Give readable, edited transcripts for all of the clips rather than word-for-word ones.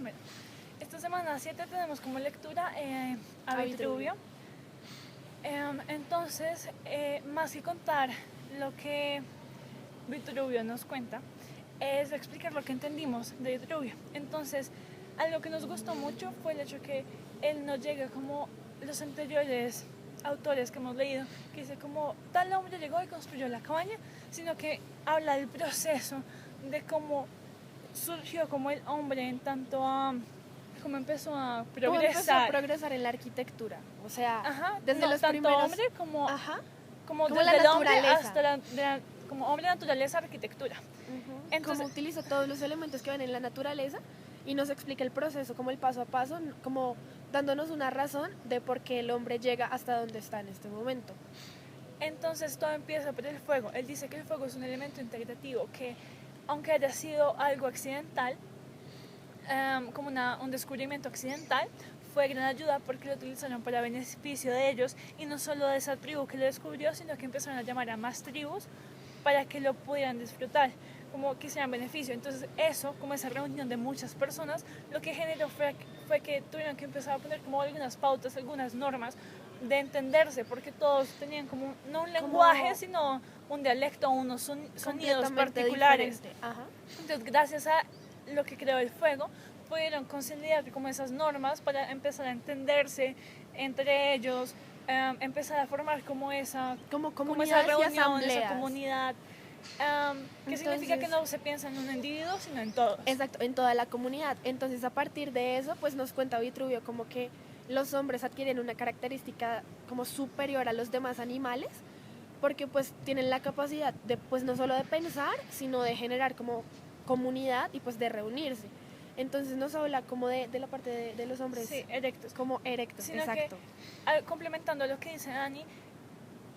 Bueno, esta semana 7 tenemos como lectura a Vitruvio. Entonces, más que contar lo que Vitruvio nos cuenta, es explicar lo que entendimos de Vitruvio. Entonces, algo que nos gustó mucho fue el hecho que él no llega como los anteriores autores que hemos leído, que dice como tal hombre llegó y construyó la cabaña, sino que habla del proceso de cómo surgió como el hombre en tanto a cómo empezó a progresar. ¿Cómo empezó a progresar en la arquitectura? O sea, desde no los tanto primeros... hombre como, como desde la el hombre naturaleza. hasta como hombre, naturaleza, arquitectura. Entonces, cómo utiliza todos los elementos que ven en la naturaleza y nos explica el proceso, como el paso a paso, como dándonos una razón de por qué el hombre llega hasta donde está en este momento. Entonces todo empieza por el fuego. Él dice que el fuego es un elemento integrativo que, aunque haya sido algo accidental, como un descubrimiento accidental, fue gran ayuda porque lo utilizaron para beneficio de ellos y no solo de esa tribu que lo descubrió, sino que empezaron a llamar a más tribus para que lo pudieran disfrutar, como que sean beneficio. Entonces eso, como esa reunión de muchas personas, lo que generó fue que tuvieron que empezar a poner como algunas pautas, algunas normas de entenderse, porque todos tenían como no un lenguaje, sino un dialecto, unos sonidos particulares. Entonces, gracias a lo que creó el fuego, pudieron conciliar como esas normas para empezar a entenderse entre ellos, empezar a formar como esa reunión, esa comunidad, que significa que no se piensa en un individuo, sino en todos. Exacto, en toda la comunidad. Entonces, a partir de eso, pues nos cuenta Vitruvio como que los hombres adquieren una característica como superior a los demás animales, porque pues tienen la capacidad de, pues no solo de pensar, sino de generar como comunidad y pues de reunirse. Entonces nos habla como de la parte de los hombres. Sí, erectos. Como erectos, sino exacto. Que, complementando lo que dice Dani,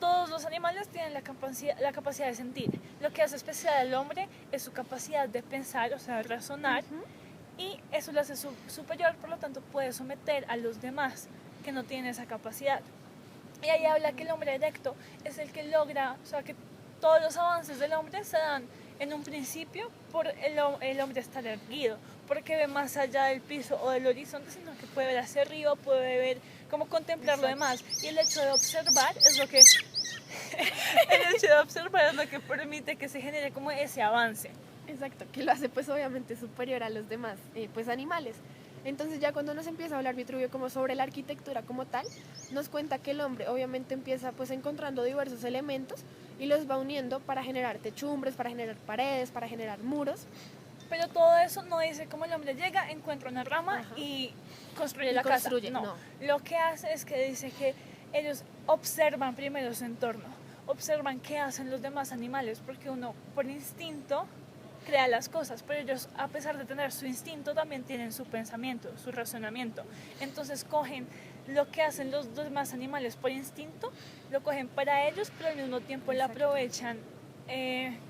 todos los animales tienen la capacidad de sentir. Lo que hace especial al hombre es su capacidad de pensar, o sea, de razonar, y eso lo hace superior, por lo tanto puede someter a los demás que no tienen esa capacidad. Y ahí habla que el hombre erecto es el que logra, o sea, que todos los avances del hombre se dan en un principio por el hombre estar erguido, porque ve más allá del piso o del horizonte, sino que puede ver hacia arriba, puede ver cómo contemplar lo demás. Y el hecho de observar es lo que permite que se genere como ese avance. Exacto, que lo hace pues obviamente superior a los demás pues animales. Entonces ya cuando nos empieza a hablar Vitruvio como sobre la arquitectura como tal, nos cuenta que el hombre obviamente empieza pues encontrando diversos elementos y los va uniendo para generar techumbres, para generar paredes, para generar muros. Pero todo eso no dice cómo el hombre llega, encuentra una rama y construye la casa. No. Lo que hace es que dice que ellos observan primero su entorno, observan qué hacen los demás animales, porque uno por instinto crea las cosas, pero ellos, a pesar de tener su instinto, también tienen su pensamiento, su razonamiento. Entonces cogen lo que hacen los demás animales por instinto, lo cogen para ellos, pero al mismo tiempo lo aprovechan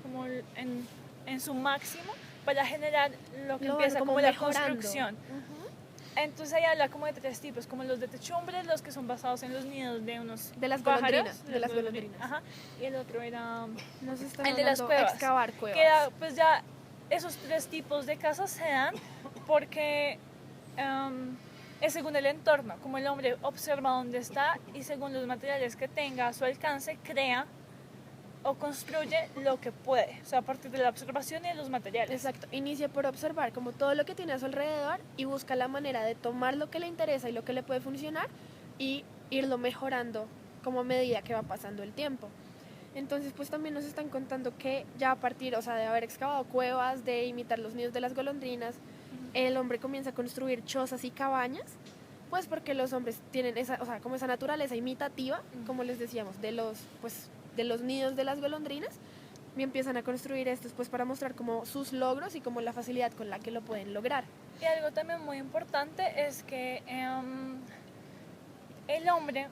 como en su máximo para generar lo que empieza como la construcción. Entonces ahí habla como de tres tipos, como los de techumbres, los que son basados en los nidos de unos de las pájaros, golondrinas. Ajá. Y el otro era el de las cuevas, excavar cuevas. Que era, pues ya esos tres tipos de casas se dan porque es según el entorno, como el hombre observa dónde está y según los materiales que tenga a su alcance crea o construye lo que puede, o sea, a partir de la observación y de los materiales. Exacto, inicia por observar como todo lo que tiene a su alrededor y busca la manera de tomar lo que le interesa y lo que le puede funcionar y irlo mejorando como a medida que va pasando el tiempo. Entonces pues también nos están contando que ya a partir, o sea, de haber excavado cuevas, de imitar los nidos de las golondrinas, el hombre comienza a construir chozas y cabañas, pues porque los hombres tienen esa, o sea, como esa naturaleza imitativa, como les decíamos, de los nidos de las golondrinas, y empiezan a construir estos pues para mostrar como sus logros y como la facilidad con la que lo pueden lograr. Y algo también muy importante es que el hombre,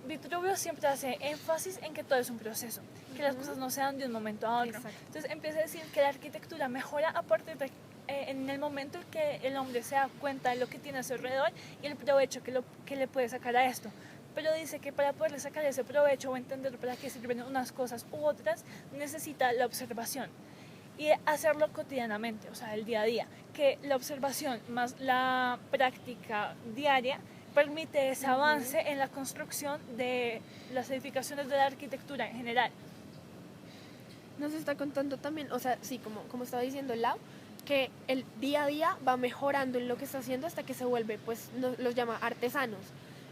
Vitruvio siempre hace énfasis en que todo es un proceso, que las cosas no se dan de un momento a otro. Exacto. Entonces empieza a decir que la arquitectura mejora a partir de en el momento en que el hombre se da cuenta de lo que tiene a su alrededor y el provecho que le puede sacar a esto. Pero dice que para poderle sacar ese provecho o entender para qué sirven unas cosas u otras, necesita la observación. y hacerlo cotidianamente, o sea, el día a día, que la observación más la práctica diaria permite ese avance en la construcción de las edificaciones de la arquitectura en general. Nos está contando también, o sea, sí, como estaba diciendo Lau, que el día a día va mejorando en lo que está haciendo hasta que se vuelve, pues, los llama artesanos.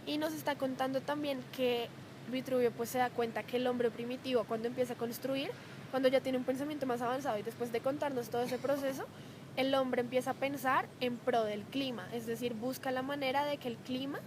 Y nos está contando también que Vitruvio pues se da cuenta que el hombre primitivo cuando empieza a construir, cuando ya tiene un pensamiento más avanzado y después de contarnos todo ese proceso, el hombre empieza a pensar en pro del clima, es decir, busca la manera de que el clima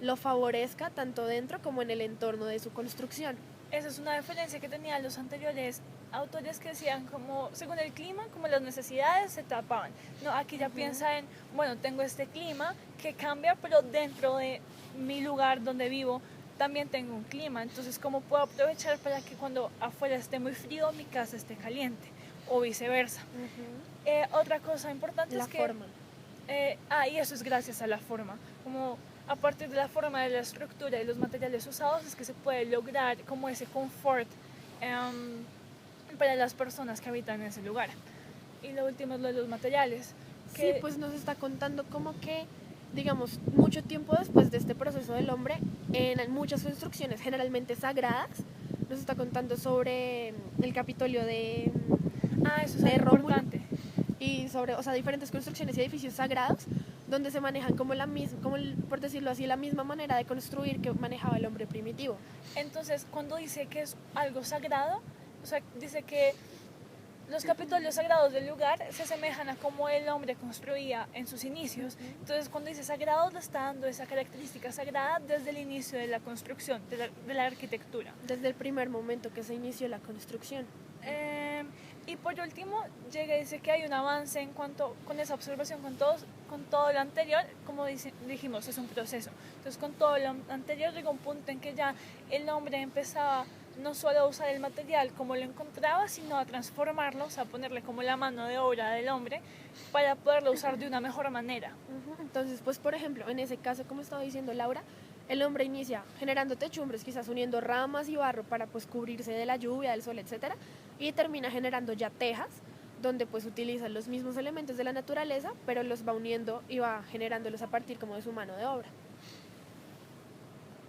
lo favorezca tanto dentro como en el entorno de su construcción. Esa es una diferencia que tenían los anteriores autores que decían como según el clima, como las necesidades se tapaban. No, aquí ya piensa en, bueno, tengo este clima que cambia, pero dentro de mi lugar donde vivo también tengo un clima. Entonces, ¿cómo puedo aprovechar para que cuando afuera esté muy frío, mi casa esté caliente? O viceversa. Otra cosa importante La es que... forma. Y eso es gracias a la forma. Como a partir de la forma de la estructura y los materiales usados es que se puede lograr como ese confort para las personas que habitan en ese lugar. Y lo último es lo de los materiales. Sí, pues nos está contando como que, digamos, mucho tiempo después de este proceso del hombre, en muchas construcciones generalmente sagradas, nos está contando sobre el Capitolio de eso es de algo Rómulo importante. y sobre, o sea, diferentes construcciones y edificios sagrados donde se manejan como la misma, por decirlo así, la misma manera de construir que manejaba el hombre primitivo. Entonces, cuando dice que es algo sagrado, o sea, dice que los capitolios sagrados del lugar se asemejan a cómo el hombre construía en sus inicios. Entonces, cuando dice sagrado, le está dando esa característica sagrada desde el inicio de la construcción, de la arquitectura. Desde el primer momento que se inició la construcción. Y por último, llega y dice que hay un avance en cuanto, con esa observación, con todo lo anterior, como dijimos, es un proceso. Entonces, con todo lo anterior llega un punto en que ya el hombre empezaba no solo a usar el material como lo encontraba, sino a transformarlo, o sea, a ponerle como la mano de obra del hombre para poderlo usar de una mejor manera. Entonces, pues, por ejemplo, en ese caso, como estaba diciendo Laura, el hombre inicia generando techumbres, quizás uniendo ramas y barro para pues cubrirse de la lluvia, del sol, etcétera, y termina generando ya tejas, donde pues utiliza los mismos elementos de la naturaleza, pero los va uniendo y va generándolos a partir como de su mano de obra.